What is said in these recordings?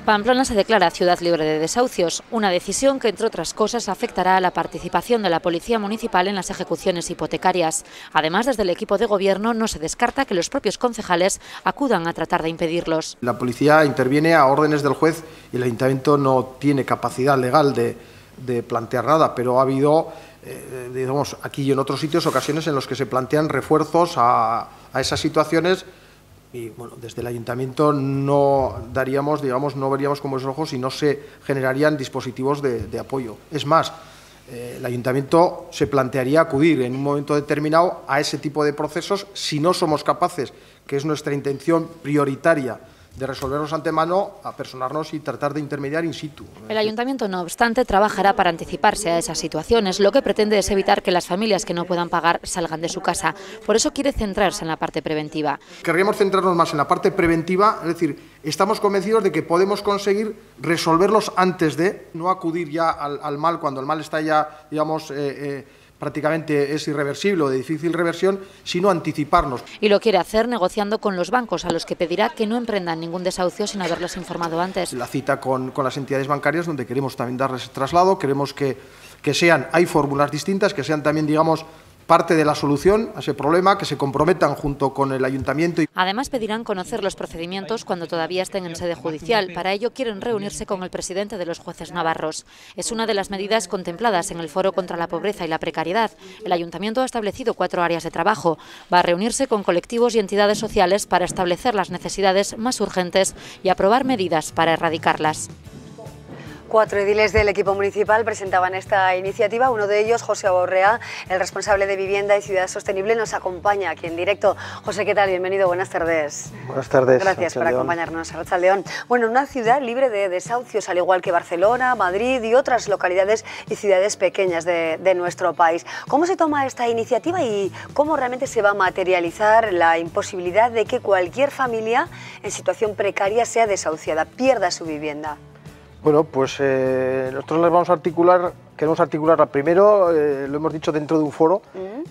Pamplona se declara ciudad libre de desahucios, una decisión que, entre otras cosas, afectará a la participación de la Policía Municipal en las ejecuciones hipotecarias. Además, desde el equipo de gobierno no se descarta que los propios concejales acudan a tratar de impedirlos. La policía interviene a órdenes del juez y el ayuntamiento no tiene capacidad legal de plantear nada, pero ha habido, digamos, aquí y en otros sitios, ocasiones en las que se plantean refuerzos a esas situaciones. Y bueno, desde el ayuntamiento no daríamos, digamos, no veríamos con buenos ojos y no se generarían dispositivos de apoyo. Es más, el ayuntamiento se plantearía acudir en un momento determinado a ese tipo de procesos si no somos capaces, que es nuestra intención prioritaria, de resolverlos antemano, a personarnos y tratar de intermediar in situ. El ayuntamiento, no obstante, trabajará para anticiparse a esas situaciones. Lo que pretende es evitar que las familias que no puedan pagar salgan de su casa. Por eso quiere centrarse en la parte preventiva. Querríamos centrarnos más en la parte preventiva, es decir, estamos convencidos de que podemos conseguir resolverlos antes de no acudir ya al mal, cuando el mal está ya, digamos, prácticamente es irreversible o de difícil reversión, sino anticiparnos. Y lo quiere hacer negociando con los bancos, a los que pedirá que no emprendan ningún desahucio sin haberlos informado antes. La cita con las entidades bancarias, donde queremos también darles traslado, queremos que sean, hay fórmulas distintas, que sean también, digamos, parte de la solución a ese problema, que se comprometan junto con el ayuntamiento. Además, pedirán conocer los procedimientos cuando todavía estén en sede judicial. Para ello quieren reunirse con el presidente de los jueces navarros. Es una de las medidas contempladas en el Foro contra la Pobreza y la Precariedad. El ayuntamiento ha establecido 4 áreas de trabajo. Va a reunirse con colectivos y entidades sociales para establecer las necesidades más urgentes y aprobar medidas para erradicarlas. 4 ediles del equipo municipal presentaban esta iniciativa. Uno de ellos, José Borrea, el responsable de Vivienda y Ciudad Sostenible, nos acompaña aquí en directo. José, ¿qué tal? Bienvenido, buenas tardes. Buenas tardes. Gracias por acompañarnos, Arratsaldeón. Bueno, una ciudad libre de desahucios, al igual que Barcelona, Madrid y otras localidades y ciudades pequeñas de nuestro país. ¿Cómo se toma esta iniciativa y cómo realmente se va a materializar la imposibilidad de que cualquier familia en situación precaria sea desahuciada, pierda su vivienda? Bueno, pues nosotros les vamos a queremos articularla primero, lo hemos dicho, dentro de un foro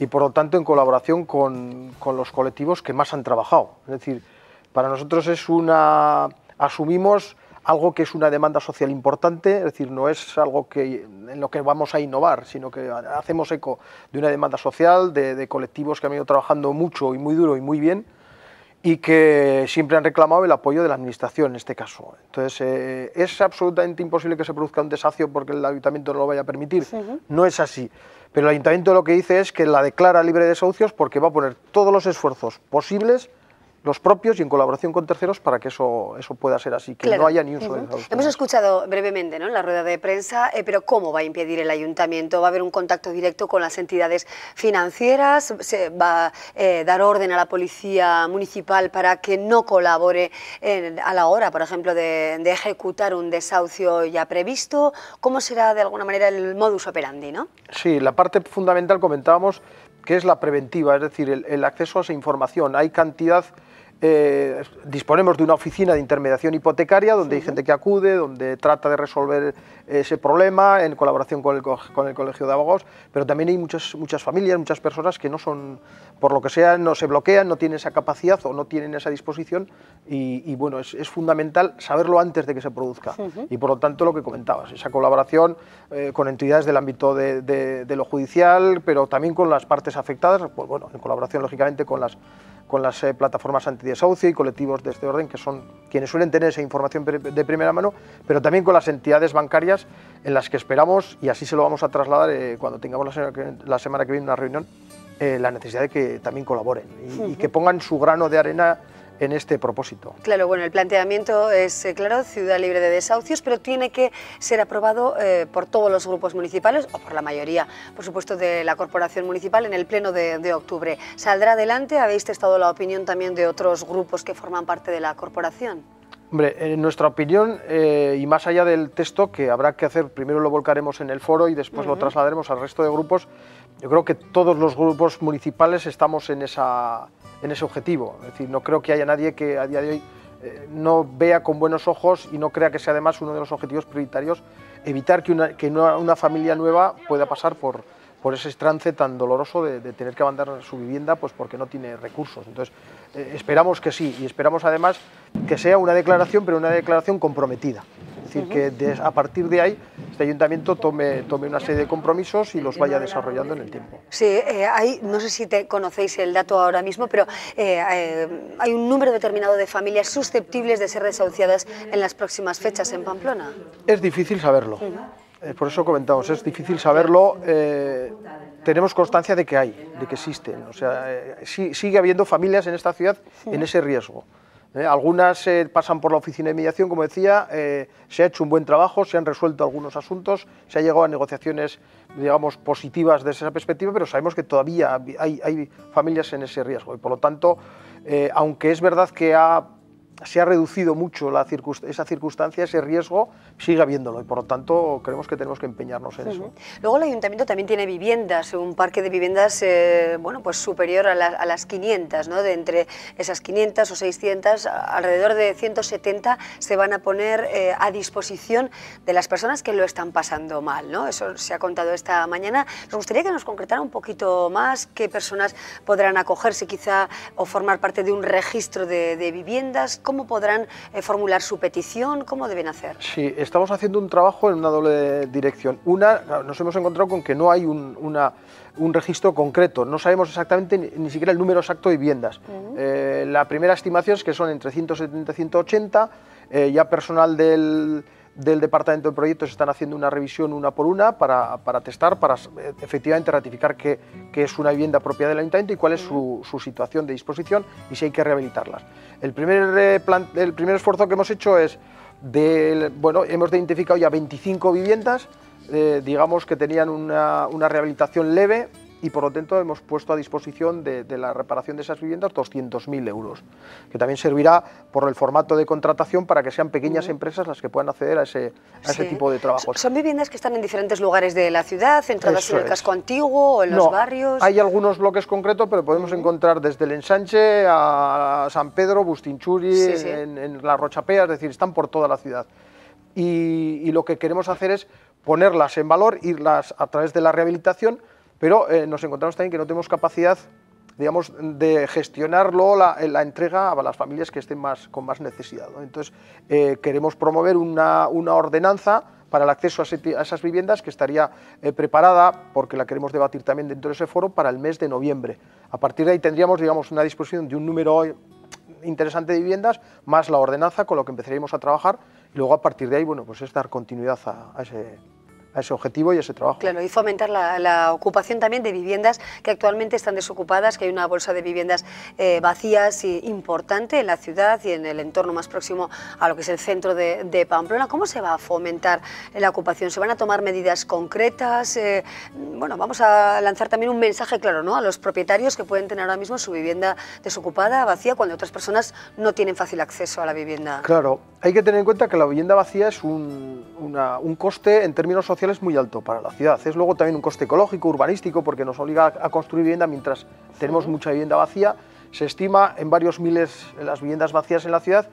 y por lo tanto en colaboración con los colectivos que más han trabajado. Es decir, para nosotros asumimos algo que es una demanda social importante, es decir, no es algo en lo que vamos a innovar, sino que hacemos eco de una demanda social, de colectivos que han ido trabajando mucho y muy duro y muy bien, y que siempre han reclamado el apoyo de la Administración en este caso. Entonces, es absolutamente imposible que se produzca un desahucio porque el Ayuntamiento no lo vaya a permitir. No es así. Pero el Ayuntamiento lo que dice es que la declara libre de desahucios porque va a poner todos los esfuerzos posibles, los propios y en colaboración con terceros, para que eso pueda ser así, que no haya ni un solo desahucio. Hemos escuchado brevemente, ¿no?, en la rueda de prensa, pero ¿cómo va a impedir el ayuntamiento? ¿Va a haber un contacto directo con las entidades financieras? ¿Se va a dar orden a la policía municipal para que no colabore a la hora, por ejemplo, de ejecutar un desahucio ya previsto? ¿Cómo será de alguna manera el modus operandi, no? Sí, la parte fundamental comentábamos que es la preventiva, es decir, el acceso a esa información. Hay cantidad... disponemos de una oficina de intermediación hipotecaria donde hay gente que acude, donde trata de resolver ese problema en colaboración con el Colegio de Abogados, pero también hay muchas familias, muchas personas que no son, por lo que sea, no se bloquean, no tienen esa capacidad o no tienen esa disposición y bueno, es fundamental saberlo antes de que se produzca y por lo tanto lo que comentabas, esa colaboración con entidades del ámbito de lo judicial, pero también con las partes afectadas, pues bueno, en colaboración lógicamente con las plataformas antidesahucio y colectivos de este orden, que son quienes suelen tener esa información de primera mano, pero también con las entidades bancarias en las que esperamos, y así se lo vamos a trasladar cuando tengamos la semana que viene una reunión, la necesidad de que también colaboren y que pongan su grano de arena en este propósito. Claro, bueno, el planteamiento es, claro, ciudad libre de desahucios, pero tiene que ser aprobado por todos los grupos municipales, o por la mayoría, por supuesto, de la corporación municipal en el pleno de octubre. ¿Saldrá adelante? ¿Habéis testado la opinión también de otros grupos que forman parte de la corporación? Hombre, en nuestra opinión, y más allá del texto, que habrá que hacer, primero lo volcaremos en el foro y después lo trasladaremos al resto de grupos, yo creo que todos los grupos municipales estamos en ese objetivo. Es decir, no creo que haya nadie que a día de hoy no vea con buenos ojos y no crea que sea además uno de los objetivos prioritarios evitar que una familia nueva pueda pasar por por ese trance tan doloroso de tener que abandonar su vivienda pues porque no tiene recursos. Entonces, esperamos que sí, y esperamos además que sea una declaración, pero una declaración comprometida. Es decir, que a partir de ahí este ayuntamiento tome una serie de compromisos y los vaya desarrollando en el tiempo. Sí, no sé si conocéis el dato ahora mismo, pero hay un número determinado de familias susceptibles de ser desahuciadas en las próximas fechas en Pamplona. Es difícil saberlo. Por eso comentamos, es difícil saberlo. Tenemos constancia de que existen. O sea, sigue habiendo familias en esta ciudad en ese riesgo. Algunas pasan por la oficina de mediación, como decía, se ha hecho un buen trabajo, se han resuelto algunos asuntos, se ha llegado a negociaciones, digamos, positivas desde esa perspectiva, pero sabemos que todavía hay familias en ese riesgo y, por lo tanto, aunque es verdad que se ha reducido mucho esa circunstancia, ese riesgo, sigue habiéndolo y por lo tanto creemos que tenemos que empeñarnos en eso. Luego el ayuntamiento también tiene viviendas, un parque de viviendas bueno, pues superior a las 500, ¿no? De entre esas 500 o 600, alrededor de 170 se van a poner a disposición de las personas que lo están pasando mal, ¿no? Eso se ha contado esta mañana. Nos gustaría que nos concretara un poquito más qué personas podrán acogerse quizá o formar parte de un registro de viviendas. ¿Cómo podrán formular su petición? ¿Cómo deben hacer? Sí, estamos haciendo un trabajo en una doble dirección. Nos hemos encontrado con que no hay un registro concreto, no sabemos exactamente ni siquiera el número exacto de viviendas. La primera estimación es que son entre 170 y 180, ya personal del Departamento de Proyectos están haciendo una revisión una por una para testar, para efectivamente ratificar que es una vivienda propiedad del Ayuntamiento y cuál es su situación de disposición y si hay que rehabilitarlas. El primer esfuerzo que hemos hecho es, hemos identificado ya 25 viviendas, digamos que tenían una rehabilitación leve, y por lo tanto hemos puesto a disposición de la reparación de esas viviendas 200.000 euros, que también servirá por el formato de contratación para que sean pequeñas empresas las que puedan acceder a ese tipo de trabajos. ¿Son viviendas que están en diferentes lugares de la ciudad, centradas en el casco antiguo o en los barrios? Hay algunos bloques concretos, pero podemos encontrar desde el Ensanche a San Pedro, Bustinchuri, en la Rochapea, es decir, están por toda la ciudad. Y lo que queremos hacer es ponerlas en valor, irlas a través de la rehabilitación, pero nos encontramos también que no tenemos capacidad, digamos, de gestionarlo, la entrega a las familias que estén con más necesidad, ¿no? Entonces, queremos promover una ordenanza para el acceso a esas viviendas que estaría preparada, porque la queremos debatir también dentro de ese foro, para el mes de noviembre. A partir de ahí tendríamos, digamos, una disposición de un número interesante de viviendas, más la ordenanza, con lo que empezaríamos a trabajar, y luego a partir de ahí, bueno, pues es dar continuidad a ese objetivo y ese trabajo. Claro, y fomentar la ocupación también de viviendas que actualmente están desocupadas, que hay una bolsa de viviendas vacías importante en la ciudad y en el entorno más próximo a lo que es el centro de Pamplona. ¿Cómo se va a fomentar la ocupación? ¿Se van a tomar medidas concretas? Bueno, vamos a lanzar también un mensaje claro, ¿no?, a los propietarios que pueden tener ahora mismo su vivienda desocupada, vacía, cuando otras personas no tienen fácil acceso a la vivienda. Claro, hay que tener en cuenta que la vivienda vacía es un coste en términos sociales muy alto para la ciudad. Es luego también un coste ecológico, urbanístico, porque nos obliga a construir vivienda mientras tenemos mucha vivienda vacía. Se estima en varios miles las viviendas vacías en la ciudad,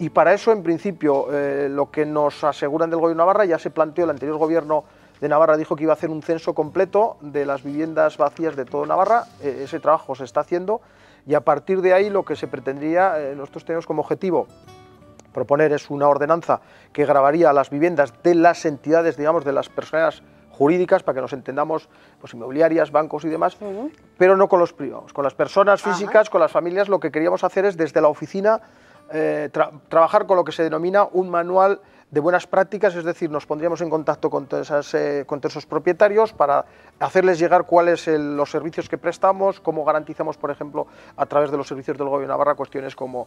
y para eso, en principio, lo que nos aseguran del Gobierno de Navarra, ya se planteó, el anterior Gobierno de Navarra dijo que iba a hacer un censo completo de las viviendas vacías de toda Navarra. Ese trabajo se está haciendo, y a partir de ahí lo que se pretendría, nosotros tenemos como objetivo proponer es una ordenanza que gravaría las viviendas de las entidades, digamos, de las personas jurídicas, para que nos entendamos, pues inmobiliarias, bancos y demás, pero no con los privados, con las personas físicas, con las familias. Lo que queríamos hacer es, desde la oficina, trabajar con lo que se denomina un manual de buenas prácticas, es decir, nos pondríamos en contacto con todos esos propietarios para hacerles llegar cuáles los servicios que prestamos, cómo garantizamos, por ejemplo, a través de los servicios del Gobierno de Navarra, cuestiones como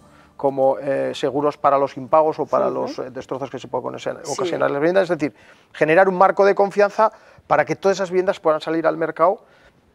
seguros para los impagos o para los destrozos que se pueden ocasionar en las viviendas. Es decir, generar un marco de confianza para que todas esas viviendas puedan salir al mercado.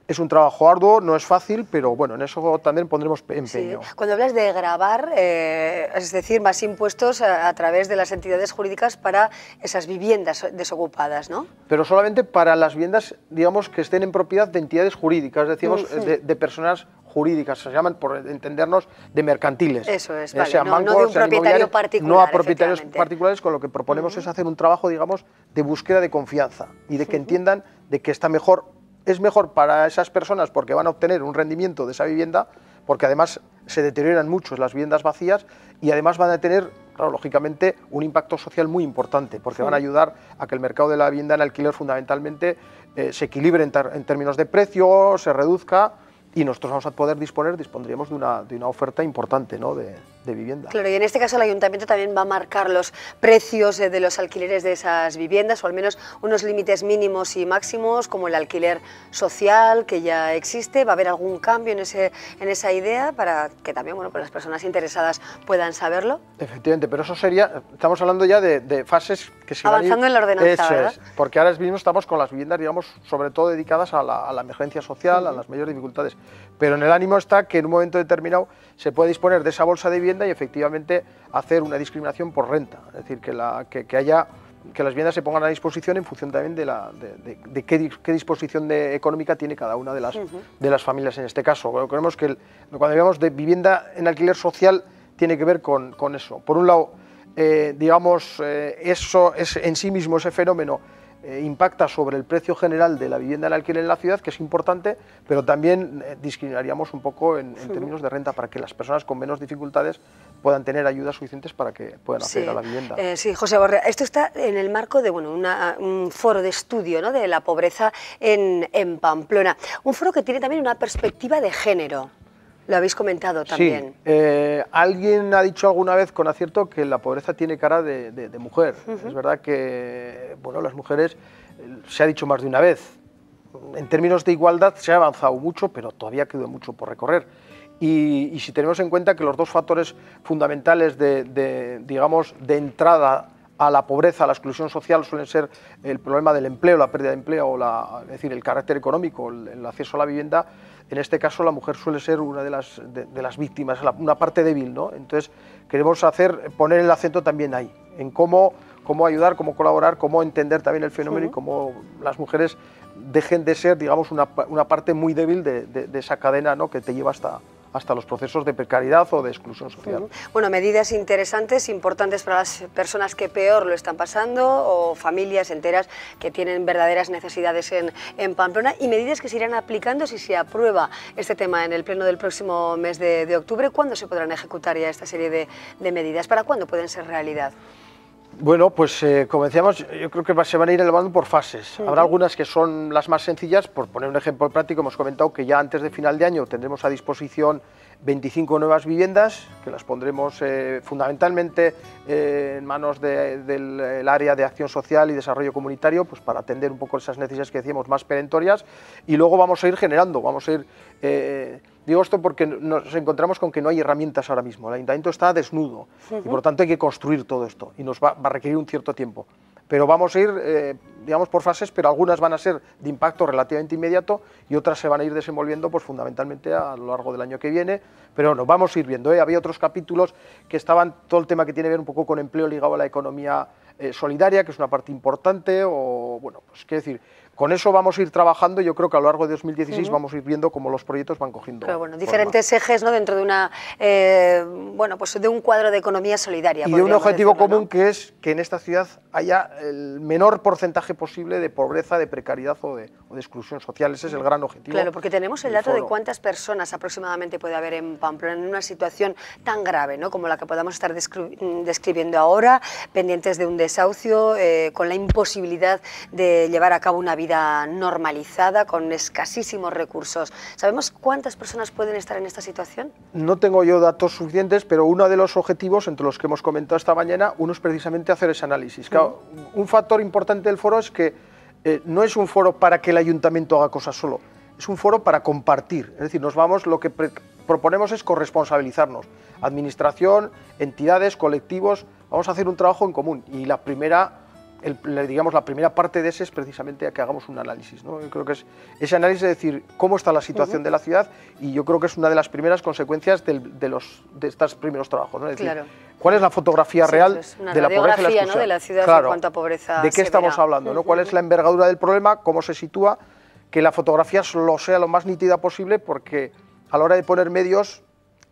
Es un trabajo arduo, no es fácil, pero bueno, en eso también pondremos empeño. Sí. Cuando hablas de gravar, es decir, más impuestos a través de las entidades jurídicas para esas viviendas desocupadas, ¿no? Pero solamente para las viviendas, digamos, que estén en propiedad de entidades jurídicas, decimos, de personas jurídicas, se llaman, por entendernos, de mercantiles. Eso es, vale, sean bancos, no de un propietario particular. No a propietarios particulares, con lo que proponemos es hacer un trabajo, digamos, de búsqueda de confianza y de que entiendan de que está mejor es mejor para esas personas porque van a obtener un rendimiento de esa vivienda, porque además se deterioran mucho las viviendas vacías y además van a tener, claro, lógicamente, un impacto social muy importante, porque van a ayudar a que el mercado de la vivienda en alquiler fundamentalmente se equilibre en términos de precio, se reduzca, y nosotros vamos a poder dispondríamos de una oferta importante, ¿no?, de vivienda. Claro, y en este caso el ayuntamiento también va a marcar los precios de los alquileres de esas viviendas, o al menos unos límites mínimos y máximos, como el alquiler social, que ya existe. ¿Va a haber algún cambio en esa idea para que también, bueno, pues las personas interesadas puedan saberlo? Efectivamente, pero eso sería, estamos hablando ya de fases que se van avanzando en la ordenanza, eso ¿verdad? Es, porque ahora mismo estamos con las viviendas, digamos, sobre todo dedicadas a la emergencia social, a las mayores dificultades. Pero en el ánimo está que en un momento determinado se puede disponer de esa bolsa de vivienda y efectivamente hacer una discriminación por renta, es decir, que las viviendas se pongan a disposición en función también de qué disposición económica tiene cada una de las familias en este caso. Bueno, creemos que cuando hablamos de vivienda en alquiler social tiene que ver con eso. Por un lado, digamos, eso es en sí mismo, ese fenómeno, impacta sobre el precio general de la vivienda en alquiler en la ciudad, que es importante, pero también discriminaríamos un poco en términos de renta para que las personas con menos dificultades puedan tener ayudas suficientes para que puedan acceder a la vivienda. Sí, José Borrea, esto está en el marco de un foro de estudio, ¿no?, de la pobreza en Pamplona, un foro que tiene también una perspectiva de género. Lo habéis comentado también. Sí, alguien ha dicho alguna vez con acierto que la pobreza tiene cara de mujer. Es verdad que, bueno, las mujeres, se ha dicho más de una vez, en términos de igualdad se ha avanzado mucho, pero todavía queda mucho por recorrer. Y si tenemos en cuenta que los dos factores fundamentales digamos, de entrada a la pobreza, a la exclusión social, suelen ser el problema del empleo, la pérdida de empleo, es decir, el carácter económico, el acceso a la vivienda. En este caso la mujer suele ser una de las víctimas, una parte débil, ¿no? Entonces queremos poner el acento también ahí, en cómo ayudar, cómo colaborar, cómo entender también el fenómeno y cómo las mujeres dejen de ser, digamos, una parte muy débil de esa cadena, ¿no?, que te lleva hasta los procesos de precariedad o de exclusión social. Bueno, medidas interesantes, importantes para las personas que peor lo están pasando o familias enteras que tienen verdaderas necesidades en Pamplona, y medidas que se irán aplicando si se aprueba este tema en el pleno del próximo mes de octubre. ¿Cuándo se podrán ejecutar ya esta serie de medidas? ¿Para cuándo pueden ser realidad? Bueno, pues como decíamos, yo creo que se van a ir elevando por fases. Habrá algunas que son las más sencillas. Por poner un ejemplo práctico, hemos comentado que ya antes de final de año tendremos a disposición 25 nuevas viviendas, que las pondremos fundamentalmente en manos del área de acción social y desarrollo comunitario, pues para atender un poco esas necesidades que decíamos más perentorias, y luego vamos a ir generando, digo esto porque nos encontramos con que no hay herramientas ahora mismo, el ayuntamiento está desnudo y por lo tanto hay que construir todo esto y nos va a requerir un cierto tiempo. Pero vamos a ir, digamos, por fases, pero algunas van a ser de impacto relativamente inmediato y otras se van a ir desenvolviendo pues fundamentalmente a lo largo del año que viene, pero bueno, vamos a ir viendo. Había otros capítulos que estaban, todo el tema que tiene que ver un poco con empleo ligado a la economía solidaria, que es una parte importante, o bueno, pues quiero decir, con eso vamos a ir trabajando. Yo creo que a lo largo de 2016 vamos a ir viendo cómo los proyectos van cogiendo. Pero bueno, diferentes ejes, ¿no?, dentro de de un cuadro de economía solidaria. Y de un objetivo común, ¿no?, que es que en esta ciudad haya el menor porcentaje posible de pobreza, de precariedad o de exclusión social. Ese es el gran objetivo. Claro, porque tenemos el dato de cuántas personas aproximadamente puede haber en Pamplona en una situación tan grave, ¿no?, como la que podamos estar describiendo ahora, pendientes de un desahucio, con la imposibilidad de llevar a cabo una vida normalizada, con escasísimos recursos. ¿Sabemos cuántas personas pueden estar en esta situación? No tengo yo datos suficientes, pero uno de los objetivos, entre los que hemos comentado esta mañana, uno es precisamente hacer ese análisis. Claro, un factor importante del foro es que no es un foro para que el ayuntamiento haga cosas solo, es un foro para compartir. Es decir, lo que proponemos es corresponsabilizarnos. Administración, entidades, colectivos, vamos a hacer un trabajo en común y la primera parte de ese es precisamente a que hagamos un análisis, ¿no? Yo creo que es ese análisis de decir cómo está la situación de la ciudad, y yo creo que es una de las primeras consecuencias de estos primeros trabajos, ¿no? Es decir, ¿cuál es la fotografía real de la pobreza y la exclusión? ¿No?, de la ciudad en cuanto a pobreza. ¿De qué estamos hablando, ¿no? ¿Cuál es la envergadura del problema? ¿Cómo se sitúa? Que la fotografía sea lo más nítida posible, porque a la hora de poner medios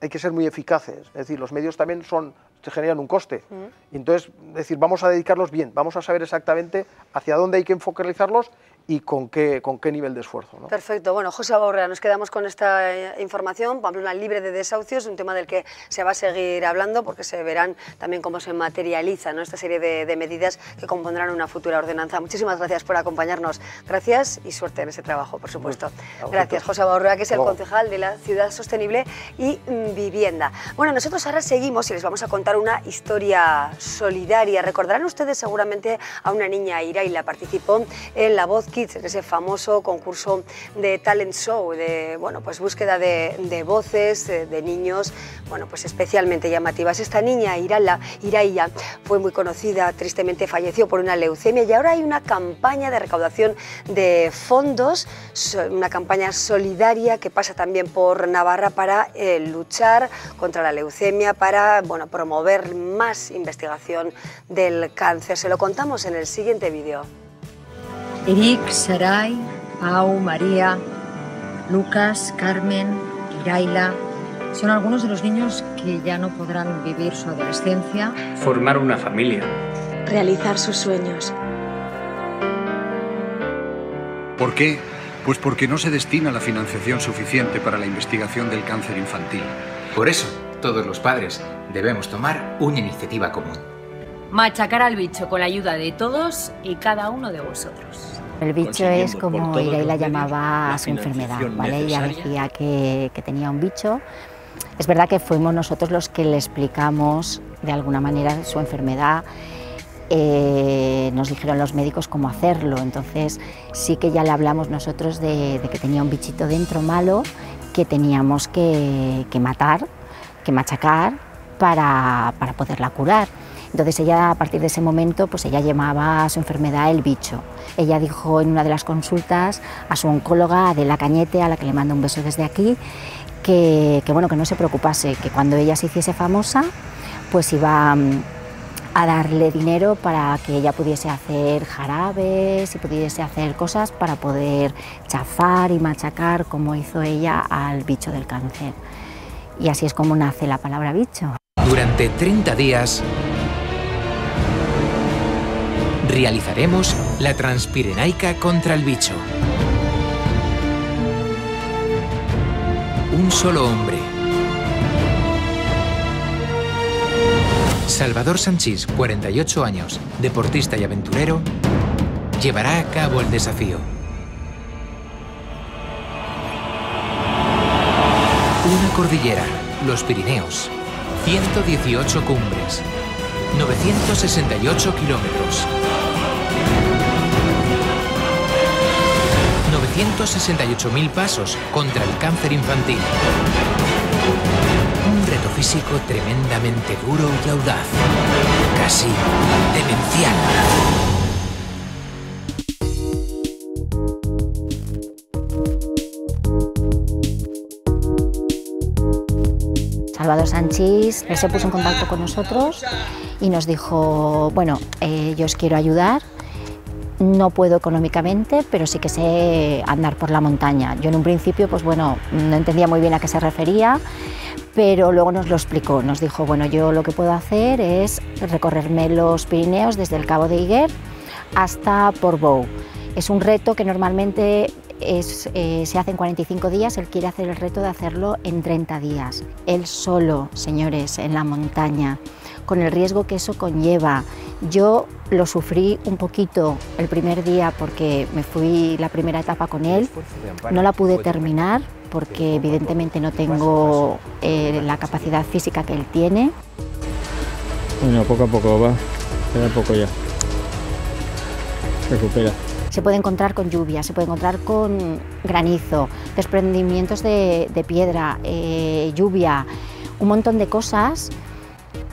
hay que ser muy eficaces. Es decir, los medios también se generan un coste. Y entonces, vamos a dedicarlos bien, vamos a saber exactamente hacia dónde hay que focalizarlos y con qué nivel de esfuerzo, ¿no? Perfecto. Bueno, José Abaurrea, nos quedamos con esta información. Pamplona libre de desahucios, un tema del que se va a seguir hablando porque se verán también cómo se materializa, ¿no?, esta serie de medidas que compondrán una futura ordenanza. Muchísimas gracias por acompañarnos. Gracias y suerte en ese trabajo, por supuesto. Gracias, José Abaurrea, que es el concejal de la Ciudad Sostenible y Vivienda. Bueno, nosotros ahora seguimos y les vamos a contar una historia solidaria. Recordarán ustedes seguramente a una niña, Iraila, participó en La Voz Kids, en ese famoso concurso de talent show, de búsqueda de voces de niños, pues especialmente llamativas. Esta niña, Iraila, fue muy conocida, tristemente falleció por una leucemia y ahora hay una campaña de recaudación de fondos, una campaña solidaria que pasa también por Navarra para luchar contra la leucemia, para promover más investigación del cáncer. Se lo contamos en el siguiente vídeo. Eric, Sarai, Pau, María, Lucas, Carmen, Iraila, son algunos de los niños que ya no podrán vivir su adolescencia. Formar una familia. Realizar sus sueños. ¿Por qué? Pues porque no se destina la financiación suficiente para la investigación del cáncer infantil. Por eso, todos los padres debemos tomar una iniciativa común. Machacar al bicho con la ayuda de todos y cada uno de vosotros. El bicho es como Iraila llamaba a su enfermedad, ¿vale? Ella decía que tenía un bicho. Es verdad que fuimos nosotros los que le explicamos de alguna manera su enfermedad. Nos dijeron los médicos cómo hacerlo, entonces sí que ya le hablamos nosotros de que tenía un bichito dentro malo que teníamos que matar, que machacar para poderla curar. Entonces ella, a partir de ese momento, pues ella llamaba a su enfermedad el bicho. Ella dijo en una de las consultas a su oncóloga, Adela Cañete, a la que le mando un beso desde aquí, que no se preocupase, que cuando ella se hiciese famosa, pues iba a darle dinero para que ella pudiese hacer jarabes y pudiese hacer cosas para poder chafar y machacar, como hizo ella, al bicho del cáncer. Y así es como nace la palabra bicho. Durante 30 días realizaremos la Transpirenaica contra el bicho. Un solo hombre. Salvador Sanchís, 48 años, deportista y aventurero, llevará a cabo el desafío. Una cordillera, los Pirineos, 118 cumbres, 968 kilómetros, 968.000 pasos contra el cáncer infantil. Un reto físico tremendamente duro y audaz, casi demencial. Salvador Sanchís se puso en contacto con nosotros y nos dijo, bueno, yo os quiero ayudar, no puedo económicamente, pero sí que sé andar por la montaña. Yo en un principio, pues bueno, no entendía muy bien a qué se refería, pero luego nos lo explicó, nos dijo, bueno, yo lo que puedo hacer es recorrerme los Pirineos desde el Cabo de Higuer hasta Portbou. Es un reto que normalmente se hace en 45 días, él quiere hacer el reto de hacerlo en 30 días. Él solo, señores, en la montaña, con el riesgo que eso conlleva. Yo lo sufrí un poquito el primer día porque me fui la primera etapa con él, no la pude terminar porque evidentemente no tengo la capacidad física que él tiene. Bueno, poco a poco va, queda poco ya. Recupera. Se puede encontrar con lluvia, se puede encontrar con granizo, desprendimientos de piedra, lluvia, un montón de cosas,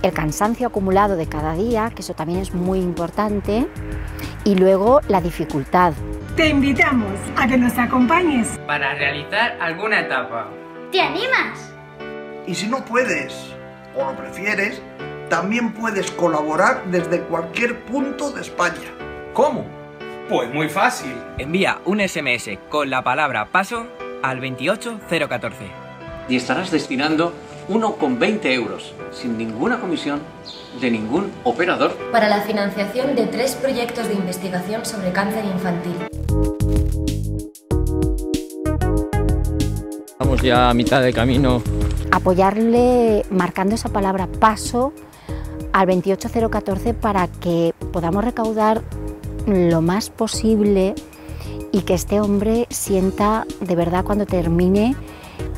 el cansancio acumulado de cada día, que eso también es muy importante, y luego la dificultad. Te invitamos a que nos acompañes para realizar alguna etapa. ¿Te animas? Y si no puedes o lo prefieres, también puedes colaborar desde cualquier punto de España. ¿Cómo? Pues muy fácil. Envía un SMS con la palabra paso al 28014. Y estarás destinando 1,20 euros, sin ninguna comisión de ningún operador, para la financiación de 3 proyectos de investigación sobre cáncer infantil. Estamos ya a mitad de camino. Apoyarle marcando esa palabra paso al 28014 para que podamos recaudar lo más posible y que este hombre sienta de verdad cuando termine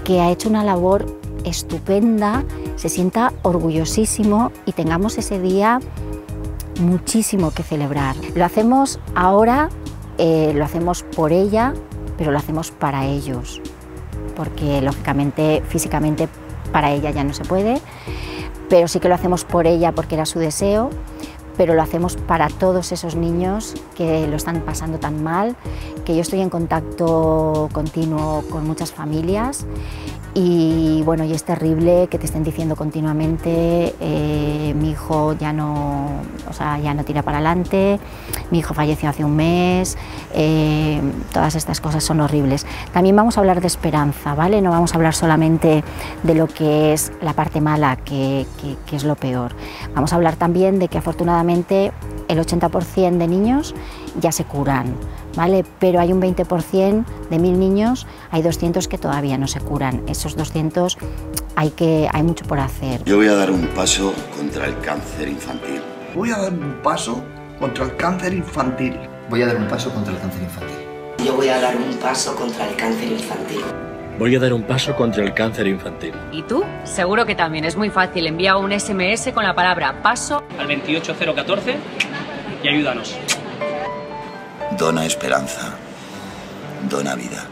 que ha hecho una labor estupenda, se sienta orgullosísimo y tengamos ese día muchísimo que celebrar. Lo hacemos ahora, lo hacemos por ella, pero lo hacemos para ellos, porque lógicamente físicamente para ella ya no se puede, pero sí que lo hacemos por ella porque era su deseo, pero lo hacemos para todos esos niños que lo están pasando tan mal, que yo estoy en contacto continuo con muchas familias y bueno, y es terrible que te estén diciendo continuamente mi hijo ya no tira para adelante, mi hijo falleció hace un mes, todas estas cosas son horribles. También vamos a hablar de esperanza, ¿vale? No vamos a hablar solamente de lo que es la parte mala, que es lo peor. Vamos a hablar también de que afortunadamente el 80% de niños ya se curan, ¿vale? Pero hay un 20% de 1000 niños, hay 200 que todavía no se curan. Esos 200 hay mucho por hacer. Yo voy a dar un paso contra el cáncer infantil. Voy a dar un paso contra el cáncer infantil. Voy a dar un paso contra el cáncer infantil. Yo voy a dar un paso contra el cáncer infantil. Voy a dar un paso contra el cáncer infantil. ¿Y tú? Seguro que también es muy fácil. Envía un SMS con la palabra paso al 28014 y ayúdanos. Dona esperanza, dona vida.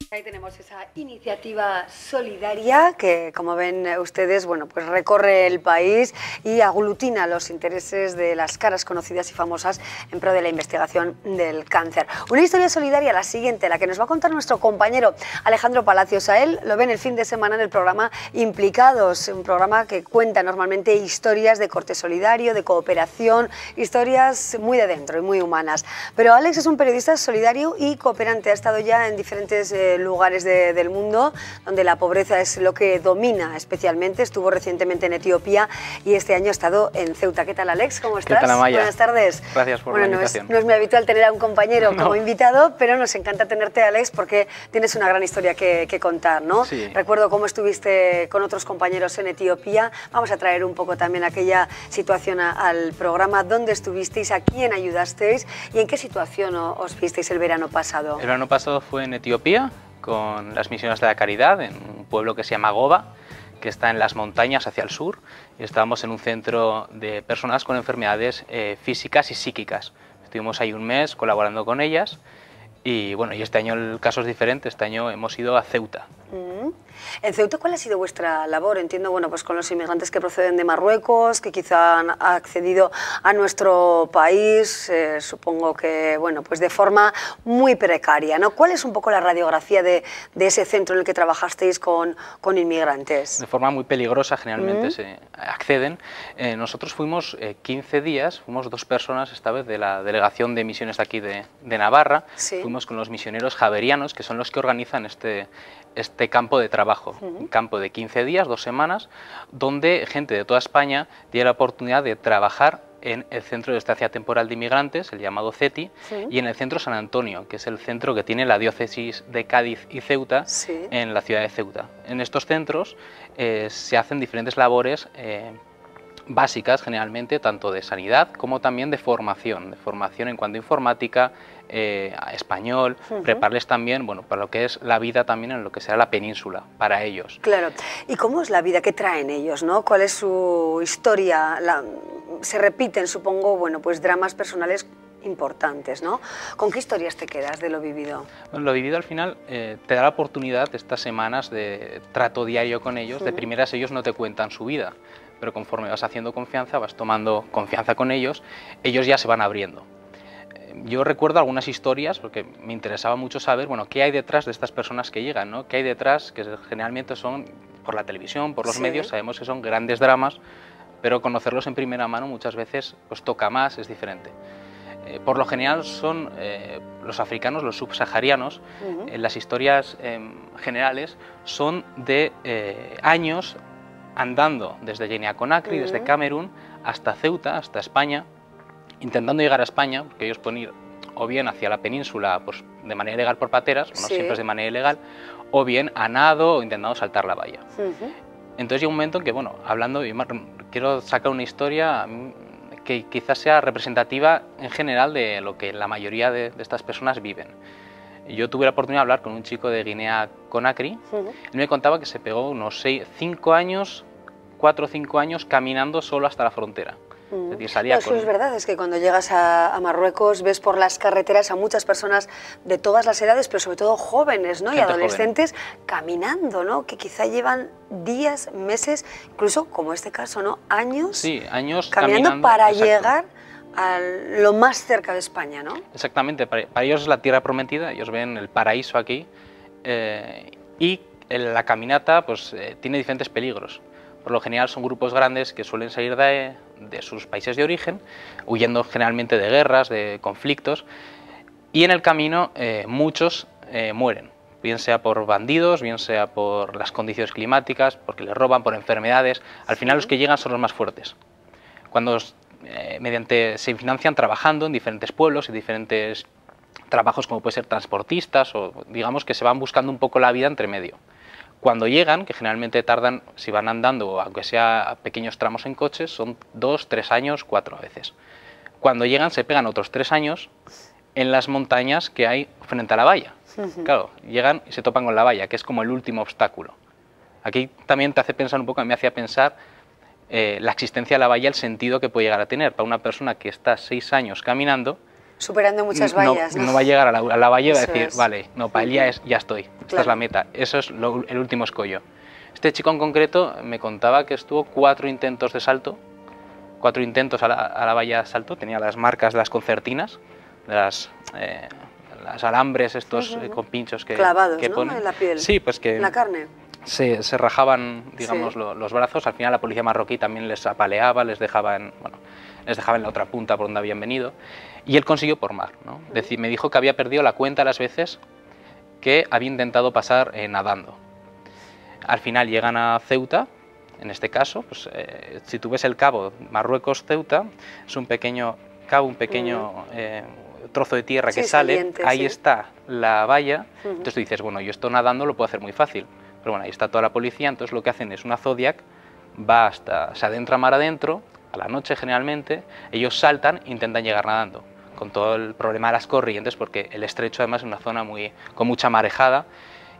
Ahí tenemos esa iniciativa solidaria que, como ven ustedes, bueno, pues recorre el país y aglutina los intereses de las caras conocidas y famosas en pro de la investigación del cáncer. Una historia solidaria, la siguiente, la que nos va a contar nuestro compañero Alejandro Palacios. A él lo ven el fin de semana en el programa Implicados, un programa que cuenta normalmente historias de corte solidario, de cooperación, historias muy de dentro y muy humanas. Pero Alex es un periodista solidario y cooperante, ha estado ya en diferentes lugares del mundo donde la pobreza es lo que domina especialmente. Estuvo recientemente en Etiopía y este año ha estado en Ceuta. ¿Qué tal, Alex? ¿Cómo estás? ¿Qué tal, Amaya? Buenas tardes. Gracias por la invitación. No es muy habitual tener a un compañero como invitado, pero nos encanta tenerte, Alex, porque tienes una gran historia que contar, ¿no? Sí. Recuerdo cómo estuviste con otros compañeros en Etiopía. Vamos a traer un poco también aquella situación al programa. ¿Dónde estuvisteis? ¿A quién ayudasteis? ¿Y en qué situación os visteis el verano pasado? El verano pasado fue en Etiopía, con las Misiones de la Caridad, en un pueblo que se llama Goba, que está en las montañas hacia el sur, y estábamos en un centro de personas con enfermedades físicas y psíquicas. Estuvimos ahí un mes colaborando con ellas, y bueno, y este año el caso es diferente. Este año hemos ido a Ceuta. En Ceuta, ¿cuál ha sido vuestra labor? Entiendo, bueno, pues con los inmigrantes que proceden de Marruecos, que quizá han accedido a nuestro país, supongo que, bueno, pues de forma muy precaria, ¿no? ¿Cuál es un poco la radiografía de ese centro en el que trabajasteis con inmigrantes? De forma muy peligrosa, generalmente se acceden. Nosotros fuimos 15 días, fuimos 2 personas, esta vez de la delegación de misiones de aquí de Navarra. Sí. Fuimos con los misioneros javerianos, que son los que organizan este campo de trabajo, un campo de 15 días, 2 semanas, donde gente de toda España tiene la oportunidad de trabajar en el Centro de Estancia Temporal de Inmigrantes, el llamado CETI, y en el Centro San Antonio, que es el centro que tiene la diócesis de Cádiz y Ceuta, en la ciudad de Ceuta. En estos centros se hacen diferentes labores básicas, generalmente, tanto de sanidad como también de formación en cuanto a informática, español, prepararles también, bueno, para lo que es la vida también en lo que será la península, para ellos. Claro. ¿Y cómo es la vida? ¿Qué traen ellos, no? ¿Cuál es su historia? Se repiten, supongo, bueno, pues dramas personales importantes, ¿no? ¿Con qué historias te quedas de lo vivido? Bueno, lo vivido al final te da la oportunidad, estas semanas de trato diario con ellos. De primeras ellos no te cuentan su vida, pero conforme vas haciendo confianza, vas tomando confianza con ellos, ellos ya se van abriendo. Yo recuerdo algunas historias, porque me interesaba mucho saber, bueno, qué hay detrás de estas personas que llegan, ¿no? Qué hay detrás, que generalmente son, por la televisión, por los medios, sabemos que son grandes dramas, pero conocerlos en primera mano muchas veces pues toca más, es diferente. Por lo general son los africanos, los subsaharianos, las historias generales son de años andando desde Guinea Conakry, desde Camerún, hasta Ceuta, hasta España, intentando llegar a España, porque ellos pueden ir o bien hacia la península pues, de manera ilegal por pateras, bueno, siempre es de manera ilegal, o bien a nado o intentando saltar la valla. Entonces llega un momento en que, bueno, hablando, quiero sacar una historia que quizás sea representativa en general de lo que la mayoría de estas personas viven. Yo tuve la oportunidad de hablar con un chico de Guinea-Conakry. Él me contaba que se pegó unos 4 o 5 años caminando solo hasta la frontera. Es decir, salía eso es verdad, es que cuando llegas a Marruecos ves por las carreteras a muchas personas de todas las edades, pero sobre todo jóvenes, ¿no? Y adolescentes caminando, ¿no? Que quizá llevan días, meses, incluso como este caso, ¿no? Años, años caminando para llegar a lo más cerca de España, ¿no? Exactamente, para ellos es la tierra prometida, ellos ven el paraíso aquí y la caminata pues, tiene diferentes peligros. Por lo general son grupos grandes que suelen salir de sus países de origen, huyendo generalmente de guerras, de conflictos, y en el camino muchos mueren, bien sea por bandidos, bien sea por las condiciones climáticas, porque les roban, por enfermedades. Al final los que llegan son los más fuertes. Cuando se financian trabajando en diferentes pueblos y diferentes trabajos como puede ser transportistas o digamos que se van buscando un poco la vida entre medio. Cuando llegan, que generalmente tardan, si van andando, aunque sea a pequeños tramos en coches, son 2, 3 años, 4 a veces. Cuando llegan se pegan otros 3 años en las montañas que hay frente a la valla. Claro, llegan y se topan con la valla, que es como el último obstáculo. Aquí también te hace pensar un poco, a mí me hacía pensar la existencia de la valla, el sentido que puede llegar a tener para una persona que está 6 años caminando. Superando muchas vallas. No va a llegar a la valla y va a decir, vale, no, para él ya estoy, esta es la meta, eso es el último escollo. Este chico en concreto me contaba que estuvo 4 intentos de salto, 4 intentos a la valla de salto, tenía las marcas de las concertinas, de las alambres estos con pinchos que clavados, que ponen. ¿no? En la piel, sí, pues que en la carne. Se rajaban, digamos, los brazos. Al final la policía marroquí también les apaleaba, les dejaba en la otra punta por donde habían venido. Y él consiguió por mar, ¿no? Me dijo que había perdido la cuenta las veces que había intentado pasar nadando. Al final llegan a Ceuta, en este caso, pues, si tú ves el cabo Marruecos-Ceuta, es un pequeño cabo, un pequeño trozo de tierra que sale, ahí está la valla, entonces tú dices, bueno, yo esto nadando lo puedo hacer muy fácil. Pero bueno, ahí está toda la policía, entonces lo que hacen es una Zodiac, se adentra mar adentro, a la noche generalmente, ellos saltan e intentan llegar nadando, con todo el problema de las corrientes, porque el estrecho además es una zona con mucha marejada,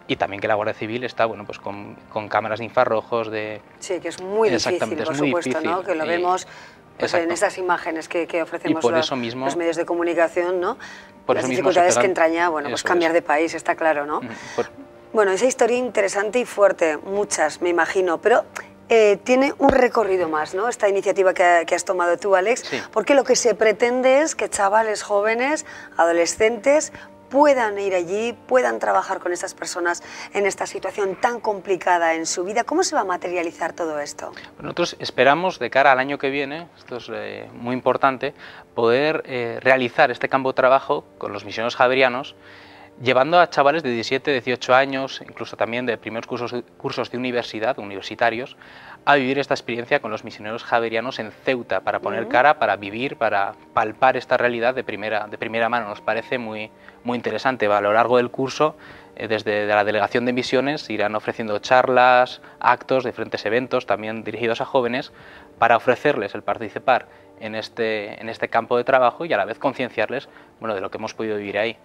y también que la Guardia Civil está bueno, pues con cámaras de infrarrojos. Sí, que es muy difícil, por supuesto, ¿no? Que lo vemos pues, en estas imágenes que ofrecemos los medios de comunicación, ¿no? Las dificultades que entraña, bueno, pues cambiar de país, está claro, ¿no? Bueno, esa historia interesante y fuerte, muchas, me imagino, pero tiene un recorrido más, ¿no? Esta iniciativa que has tomado tú, Alex, porque lo que se pretende es que chavales jóvenes, adolescentes, puedan ir allí, puedan trabajar con esas personas en esta situación tan complicada en su vida. ¿Cómo se va a materializar todo esto? Nosotros esperamos, de cara al año que viene, esto es muy importante, poder realizar este campo de trabajo con los misioneros javerianos, llevando a chavales de 17, 18 años, incluso también de primeros cursos de universitarios, a vivir esta experiencia con los misioneros javerianos en Ceuta, para poner cara, para vivir, para palpar esta realidad de primera mano. Nos parece muy interesante. A lo largo del curso, desde la Delegación de Misiones, irán ofreciendo charlas, actos, diferentes eventos, también dirigidos a jóvenes, para ofrecerles el participar en este campo de trabajo y a la vez concienciarles, bueno, de lo que hemos podido vivir ahí.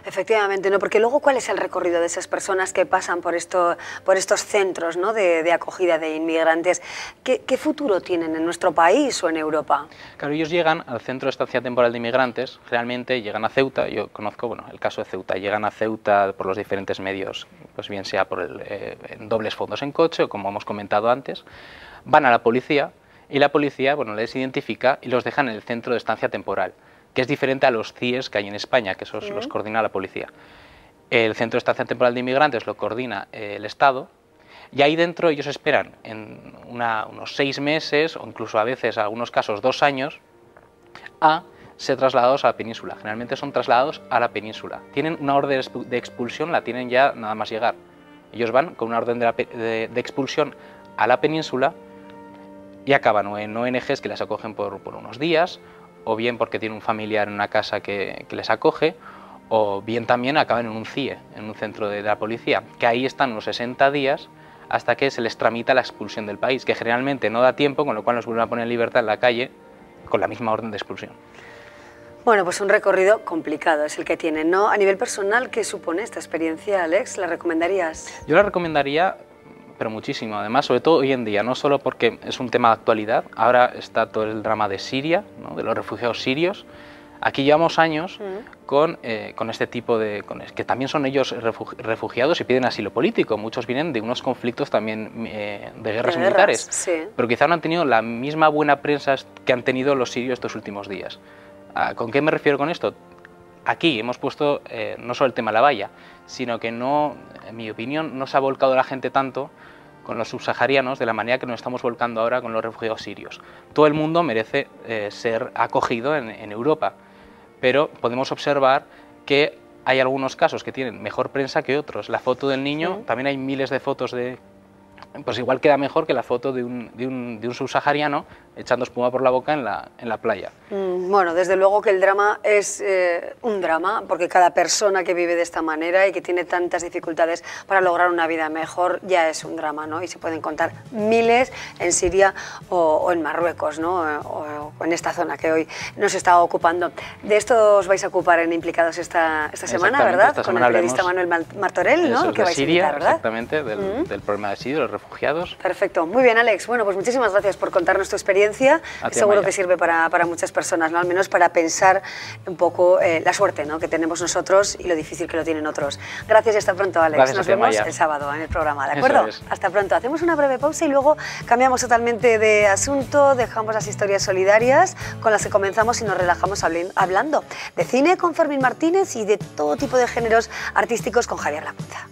Efectivamente, ¿no? Porque luego, ¿cuál es el recorrido de esas personas que pasan por estos centros, ¿no? de acogida de inmigrantes? ¿Qué futuro tienen en nuestro país o en Europa? Claro, ellos llegan al Centro de Estancia Temporal de Inmigrantes, realmente llegan a Ceuta, yo conozco bueno, el caso de Ceuta, llegan a Ceuta por los diferentes medios, pues bien sea por en dobles fondos en coche o como hemos comentado antes, van a la policía y la policía bueno, les identifica y los dejan en el Centro de Estancia Temporal, que es diferente a los CIES que hay en España, que esos los coordina la policía. El Centro de Estancia Temporal de Inmigrantes lo coordina el Estado, y ahí dentro ellos esperan en unos 6 meses, o incluso a veces, en algunos casos, 2 años, a ser trasladados a la península. Generalmente son trasladados a la península. Tienen una orden de expulsión, la tienen ya nada más llegar. Ellos van con una orden de expulsión a la península y acaban o en ONGs que las acogen por unos días, o bien porque tiene un familiar en una casa que les acoge, o bien también acaban en un CIE, en un centro de la policía, que ahí están unos 60 días hasta que se les tramita la expulsión del país, que generalmente no da tiempo, con lo cual nos vuelven a poner en libertad en la calle con la misma orden de expulsión. Bueno, pues un recorrido complicado es el que tienen, ¿no? A nivel personal, ¿qué supone esta experiencia, Alex? ¿La recomendarías? Yo la recomendaría, pero muchísimo, además, sobre todo hoy en día, no solo porque es un tema de actualidad, ahora está todo el drama de Siria, ¿no? De los refugiados sirios. Aquí llevamos años con este tipo de... que también son ellos refugiados y piden asilo político. Muchos vienen de unos conflictos también de guerras militares, sí. Pero quizá no han tenido la misma buena prensa que han tenido los sirios estos últimos días. ¿Con qué me refiero con esto? Aquí hemos puesto no solo el tema de la valla, sino que no, en mi opinión, no se ha volcado la gente tanto con los subsaharianos de la manera que nos estamos volcando ahora con los refugiados sirios. Todo el mundo merece ser acogido en Europa, pero podemos observar que hay algunos casos que tienen mejor prensa que otros. La foto del niño, también hay miles de fotos de... Pues igual queda mejor que la foto de un subsahariano echando espuma por la boca en la playa. Bueno, desde luego que el drama es un drama, porque cada persona que vive de esta manera y que tiene tantas dificultades para lograr una vida mejor ya es un drama, ¿no? Y se pueden contar miles en Siria o en Marruecos, ¿no? O en esta zona que hoy nos está ocupando. De esto os vais a ocupar en Implicados esta semana, ¿verdad? Esta con semana el periodista Manuel Martorell, ¿no? Que vais Siria, a invitar, ¿verdad? Exactamente, del problema de Siria, los refugiados. Perfecto. Muy bien, Alex. Bueno, pues muchísimas gracias por contarnos tu experiencia. Seguro que sirve para muchas personas, ¿no? Al menos para pensar un poco la suerte, ¿no? Que tenemos nosotros y lo difícil que lo tienen otros. Gracias y hasta pronto, Alex. Gracias, nos vemos el sábado en el programa, ¿de acuerdo? Hasta pronto. Hacemos una breve pausa y luego cambiamos totalmente de asunto, dejamos las historias solidarias con las que comenzamos y nos relajamos hablando de cine con Fermín Martínez y de todo tipo de géneros artísticos con Javier Lacunza.